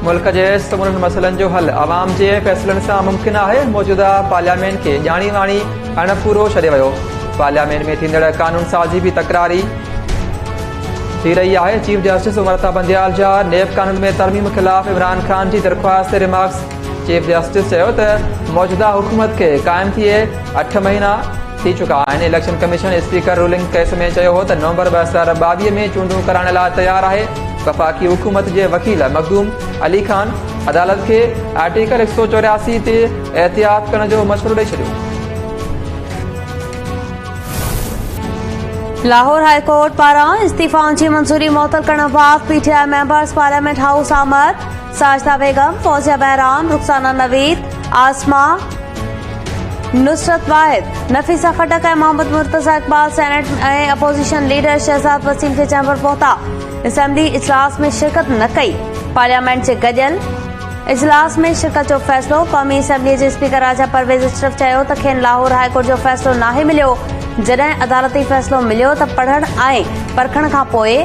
मुल्क के समूरनि मसइलनि जो हल आवाम के फैसलनि से मुमकिन है। मौजूदा पार्लियामेंट के जानी वाणी अणपूरो छॾे वियो। पार्लियामेंट में थींदड़ कानून साज़ी भी तकरारी थी रही है। चीफ जस्टिस उमरता बंदयाल जा नेब कानून में तरमीम खिलाफ इमरान खान की दरख्वास्त रिमार्क्स। चीफ जस्टिस चयो त मौजूदा हुकूमत के कायम थिए 8 महीना थी चुका है। Election commission speaker ruling case में चयो हो त नवंबर 2022 में चूंडू कराने ला तैयार है। वफाकी हुकूमत के वकील मखदूम अली खान अदालत के आर्टिकल 184 ते एहतियात करण जो मशवरो ॾेई छॾियो। लाहौर हाई कोर्ट पारां इस्तीफ़ाउनि जी मंजूरी मुअतल करण बाद पीटीआई मेंबर्स पार्लियामेंट हाउस आमद। साजिदा बेगम, फौजिया बहरान, रुखसाना नवीद, आसमा नुसरत वाहिद, नफीसा खटक ऐं मोहम्मद मुर्तजा इकबाल सेनेट ऐं अपोजिशन लीडर शहजाद वसीम के चैम्बर पहुता। असेंबली इजलास में शिरकत न कई। पार्लियामेंट के गडियल इजलास में शिरकत जो फैसलो। कौमी असेंबली के स्पीकर राजा परवेज अशरफ चयो त खेनि लाहौर हाईकोर्ट जो फैसलो नाहे मिलियो। जॾहिं अदालती फैसलो मिलियो त पढ़ण ऐं परखण खां पोइ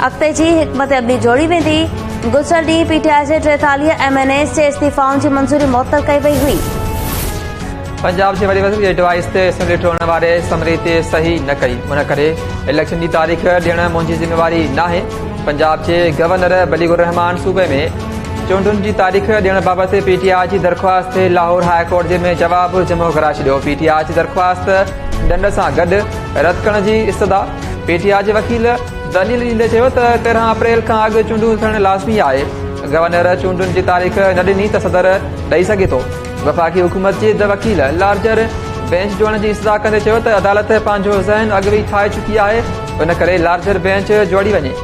अॻिते जी हिकमत अमली जोड़ी वेंदी। गुज़िरियल ॾींहुं पीटीआई जे 43 MNAs जे इस्तीफ़ाउनि जी मंजूरी मुअतल कई वई हुई। पंजाब के वॾे वज़ीर जे डिवाइस ते असेंबली टोड़ण वारे समरी ते सही न कई। उन करे इलेक्शन की तारीख़ ॾियण मुंहिंजी ज़िम्मेवारी नाहे। पंजाब के गवर्नर बलीगुर रहमान सूबे में चूंडुनि की तारीख़ ॾियण बाबति पीटीआई की दरख्वास्त ते लाहौर हाई कोर्ट में जवाब जमो कराए छॾियो। पीटीआई की दरख्वास्त दंड से गॾु रद्द करण की इस्तदा। पीटीआई के वकील दलील ॾींदे चयो त 13 अप्रैल का अॻु चूंडू थियण लाज़मी आहे। गवर्नर चूंडुनि की तारीख़ न ॾिनी त सदर ॾेई सघे थो। वफाकी हुकूमत के वकील लार्जर बेंच जोड़ने की इस्तदा कंदे चयो त अदालत पंहिंजो ज़हन अॻु ई ठाहे चुकी है। उन करे लार्जर बेंच जोड़ी वञे।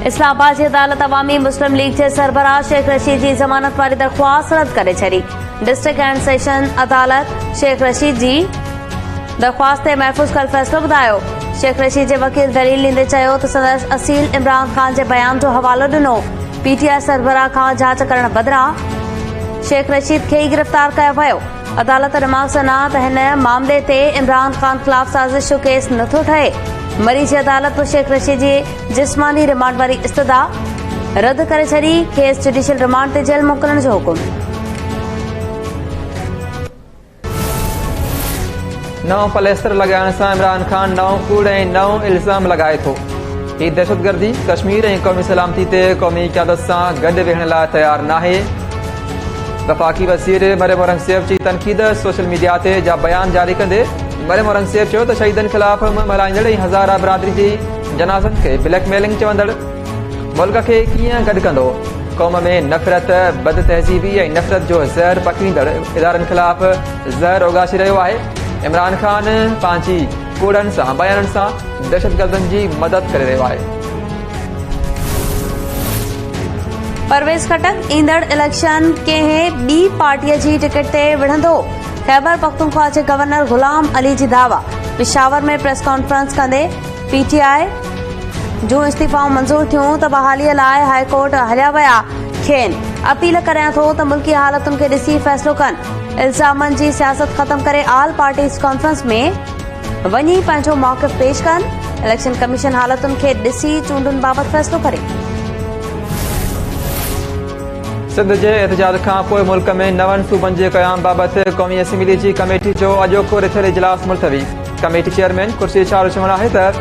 इस्लामाबाद की अदालत अवामी मुस्लिम लीग के सरबराह शेख रशीद की जमानत वाली दरख्वास्त रद्द करे छड़ी। डिस्ट्रिक्ट एंड सेशन अदालत शेख रशीद की दरख्वास्त ते महफूज़ कल फैसलो ॿुधायो। शेख रशीद के वकील दलील ॾींदे चयो त संदसि असील इमरान खान के बयान जो हवालो ॾिनो। पीटीआई सरबराह का जांच करण बदिरां शेख रशीद के ही गिरफ्तार किया वियो। अदालत रिमार्क्स ॾिना त हिन मामले ते इमरान खान खिलाफ साज़िश जो केस नथो ठहे। मरी जी अदालत शेख रशीद जी जिस्मानी रिमांड वारी इस्तदा रद्द करे छड़ी। केस जुडिशियल रिमांड ते जेल मोकिलण जो हुकुम। नओं पलेस्तर लगाइण से इमरान खान नओं कूड़ ऐं नओं इल्ज़ाम लगाए थो। ही दहशतगर्दी कश्मीर ऐं क़ौमी सलामती ते क़ौमी क़यादत से गॾु वेहण लाइ तैयार नाहे। वफाकी वज़ीर मरियम औरंगज़ेब जी तनक़ीद। सोशल मीडिया ते जा बयान जारी कंदे मरियम औरंगज़ेब चयो त शहीदनि खिलाफ़ मल्हाईंदड़ ऐं हज़ारा बिरादरी जी जनाज़नि खे ब्लैकमेलिंग चवंदड़ मुल्क खे कीअं गॾु कंदो। क़ौम में नफ़रत, बद तहज़ीबी ऐं नफ़रत जो ज़हर पकड़ींदड़ इदारनि खिलाफ़ ज़हर उगासी रहियो आहे। इमरान खान पंहिंजी कूड़नि से बयाननि से दहशतगर्दनि की मदद करे रहियो आहे। परवेज खटक ईंदड़ इलेक्शन कंहिं ॿी पार्टीअ जी टिकट ते विढ़ंदो। खैबर पख्तूनख्वा के गवर्नर गुलाम अली जी दावा। पेशावर में प्रेस कॉन्फ्रेंस कंदे पीटीआई जो इस्तीफ़ाऊं मंजूर थियूं त बहालीअ लाइ हाई कोर्ट हलिया विया। खेनि अपील करियां थो त मुल्की हालतुनि खे ॾिसी फ़ैसिलो कनि। इल्ज़ामनि जी सियासत ख़त्म करे ऑल पार्टीज़ कॉन्फ्रेंस में वञी पंहिंजो मौक़िफ़ पेश कनि। इलेक्शन कमीशन हालतुनि खे ॾिसी चूंडुनि बाबति फ़ैसिलो करे। सिंध के एहतजाज खां पोइ मुल्क में नवनि सूबनि के क़याम बाबति क़ौमी असेंबली की कमेटी जो अॼोको रिथियल इजलास मुलतवी। कमेटी चेयरमैन कुर्सी छाड़ो चवणु आहे त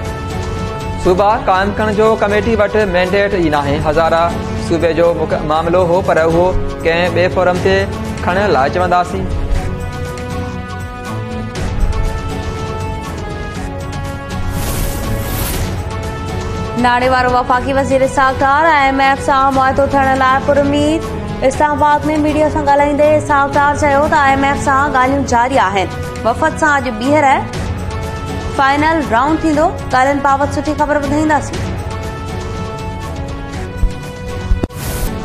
सूबा कायम करण जो कमेटी वटि मैंडेट ई नाहे। हज़ारा सूबे जो मामलो हो पर उहो कंहिं ॿिए फोरम ते खणण लाइ चवंदासीं। नाणे वारो वफ़ाकी वज़ीर इसहाक़ डार IMF से मुआहिदो थियण लाइ पुरुमीद। इस्लामाबाद में मीडिया से ॻाल्हाईंदे इसहाक़ डार चयो त IMF से ॻाल्हियूं जारी आहिनि। वफ़द से अॼु ॿीहर फाइनल राउंड थींदो। ॻाल्हियुनि बाबति सुठी ख़बर ॿुधाईंदासीं।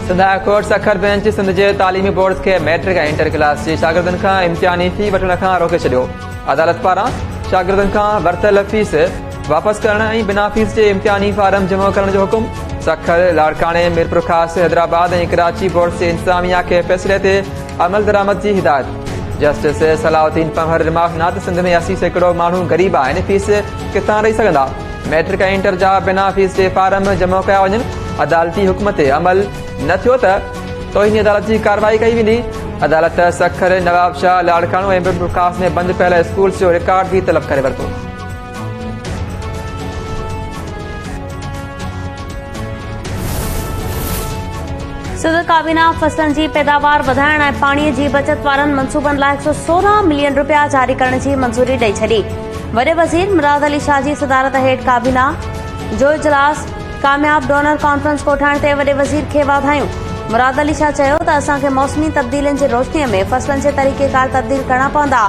Sindh high court Sukkur bench Sindh के तालीमी बोर्ड के मैट्रिक ऐं इंटर क्लास के शागिर्दनि खां इम्तिहानी फी वठण खां रोके छॾियो। अदालत पारां शागिर्दनि खां वरितल फीस वापस करण ऐं बिना फीस के इम्तिहानी फारम जमा करण जो हुकुम। सखर, लाड़काने, मीरपुर खास, हैदराबाद ऐं कराची बोर्ड से इंतजामिया के फैसले ते अमल दरामद की हिदायत। जस्टिस सलाउद्दीन पंवर रिमार्क ना त सिंध में 80 सैकड़ो माण्हू गरीब आहिनि। फीस किथां ॾेई सघंदा। मैट्रिक ऐं इंटर जा बिना फीस जे फारम जमा कया वञनि। अदालती हुक्म ते अमल न थियो त तौहीनी अदालत जी कार्रवाई कई वेंदी। अदालत सखर, नवाब शाह, लाड़काणो ऐं प्रकाश में बंद पियल स्कूल जो रिकॉर्ड भी तलब करे वरितो। सदर काबीना फसलनि जी पैदावार वधाइण ऐं पाणीअ जी बचत वारनि मनसूबनि लाइ 116 मिलियन रुपया जारी करण जी मंज़ूरी ॾेई छॾी। वॾे वज़ीर मुराद अली शाह जी सदारत हेठि काबीना जो इजलास कामयाब डोनर कॉन्फ्रेंस कोठाइण ते वॾे वज़ीर खे वाधायूं। मुराद अली शाह चयो त असांखे मौसमी तब्दीलियुनि जी रोशनीअ में फसलनि जे तरीक़ेकार तब्दील करणा पवंदा।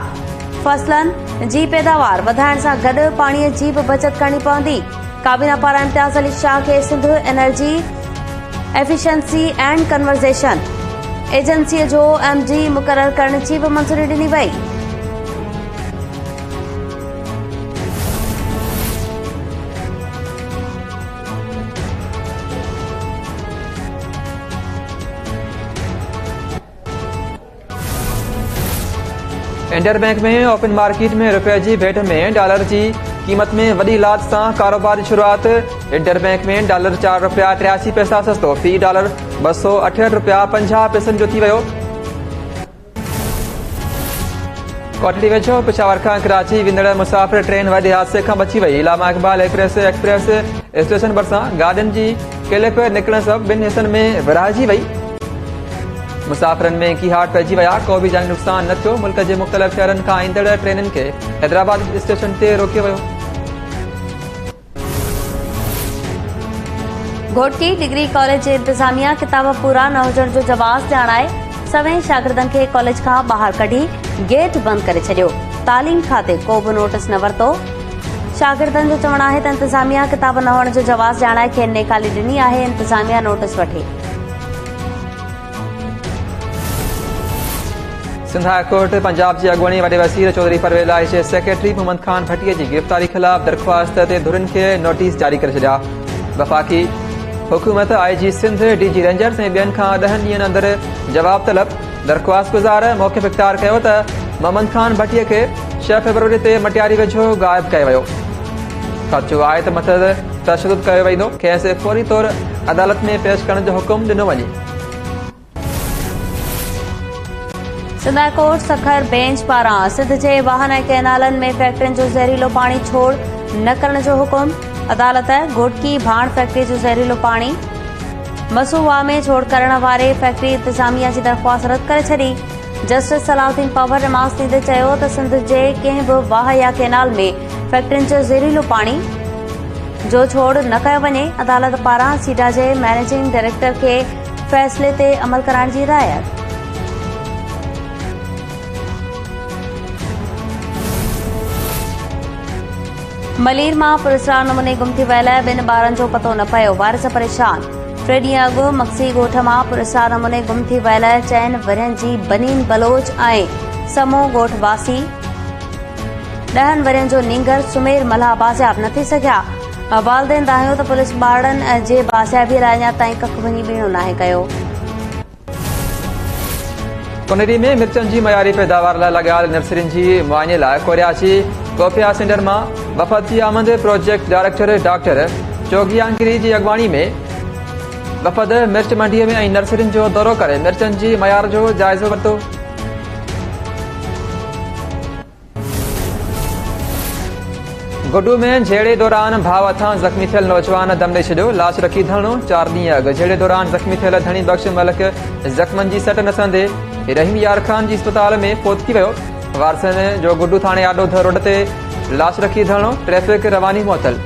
फसलनि जी पैदावार वधाइण सां गॾु पाणीअ जी बि बचत करणी पवंदी। काबीना पारां इम्तियाज़ अली शाह खे Sindh energy efficiency and conservation एजेंसीअ जो MD मुक़ररु करण जी बि मंज़ूरी ॾिनी वई। इंटर बैंक में ओपन मार्केट में रुपए जी भेट में डॉलर जी कीमत में वॾी लाज सां कारोबार जी शुरूआत। इंटर बैंक में डॉलर 4 रुपया 83 पैसा सस्तो, फी डॉलर 268 रुपया 50 पैसनि जो थी वियो। कोटड़ी वेझो पिशावर खां कराची वेंदड़ मुसाफ़िर ट्रेन वॾे हादसे खां बची वई। इलामा इक़बाल एक्सप्रेस स्टेशन भरिसां गाॾियुनि जी क्लिप निकिरण सबबि ॿिनि हिसनि में विरहाइजी वई। मुसाफ़िरनि में कीहाट पइजी विया, को बि जानी नुक़सान न थियो। मुल्क जे मुख़्तलिफ़ शहरनि खां ईंदड़ ट्रेनुनि खे हैदराबाद स्टेशन ते रोकियो वियो। घोटकी डिग्री कॉलेज जे इंतिज़ामिया किताब पूरा न हुजण जो जवाज़ ॼाणाए सभई शागिर्दनि खे कॉलेज खां ॿाहिरि कढी गेट बंदि करे छॾियो। तालीम खाते को बि नोटिस न वरितो। शागिर्दनि जो चवणु आहे त इंतिज़ामिया किताब न हुअण जो जवाज़ ॼाणाए खेनि नेकाली ॾिनी आहे। इंतिज़ामिया नोटिस वठे। सिंध हाई कोर्ट पंजाब जी अॻुवाणी वॾे वज़ीर चौधरी परवेज़ इलाही जे सेक्रेटरी मोहम्मद खान भट्टीअ जी गिरफ़्तारी ख़िलाफ़ दरख़्वास्त ते धुरिन खे नोटिस जारी करे छॾिया। वफ़ाक़ी हुकूमत IG सिंध, DG रेंजर्स ऐं ॿियनि खां 10 ॾींहनि अंदरि जवाब तलब। दरख़्वास्त गुज़ार मौक़िफ़ इख़्तियार कयो त मोहम्मद खान भट्टीअ खे 6 फरवरी ते मटियारी वेझो गाइब कयो वियो। ख़दशो आहे त मथां तशदुद कयो वेंदो, खेसि फौरी तौर अदालत में पेश करण जो हुकुम ॾिनो वञे। Sindh high court Sukkur bench पारां सिंध जे वाहन ऐं कैनालनि में फैक्ट्रियुनि जो ज़हरीलो पाणी छोड़ न करण जो हुकुम। अदालत घोटकी भाण फैक्ट्री जो ज़हरीलो पाणी मसूवा में छोड़ करण वारे फैक्ट्री इंतिज़ामिया जी दरख़्वास्त रद्द करे छॾी। जस्टिस सलाउद्दीन पवर रिमार्क्स ॾींदे चयो त सिंध जे कंहिं बि वाह या कैनाल में फैक्ट्रियुनि जो ज़हरीलो पाणी जो छोड़ न कयो वञे। अदालत पारां सीडा जे मैनेजिंग डायरेक्टर खे फ़ैसिले ते अमल कराइण जी हिदायत। मलीर मां पुरस्कार नमूने गुम थी वियल 2 ॿारनि जो पतो न पियो, वारिस परेशान। 3 ॾींहं अॻु मक्सी ॻोठ मां पुरस्कार नमूने गुम थी वियल 4 वरियनि जी बनीन बलोच ऐं समो ॻोठ वासी 10 वरियनि जो नींगर सुमेर मल्हा बाज़ियाब न थी सघिया। वालदेन दाहियो त पुलिस ॿारनि जे बाज़ियाबी लाइ अञा ताईं कख वञी बीणो नाहे कयो। कुनेरी में मिर्चनि जी मयारी पैदावार लाइ लॻियल नर्सरियुनि जी मुआइने लाइ कोरियाची कोफिया सेंटर मां वफ़द जी आमद प्रोजेक्ट डायरेक्टर डॉक्टर चोगियांगिरी जी अॻुवाणी में वफ़द मिर्च मंडीअ में ऐं नर्सरियुनि जो दौरो करे मिर्चनि जी मयार जो जाइज़ो वरितो। गुडू में झेड़े दौरान भाउ हथां ज़ख़्मी थियल नौजवान दम ॾेई छॾियो। लाश रखी धरणो। 4 ॾींहं अॻु झेड़े दौरान ज़ख़्मी थियल धणी बख़्श मलिक ज़ख़्मनि जी सट नसंदे रहीम यार खान जी अस्पताल में फोत थी वियो। वारसनि जो गुडू थाणे आडोध रोड ते लाश रखी धरणो। ट्रैफ़िक रवानी मुअतल।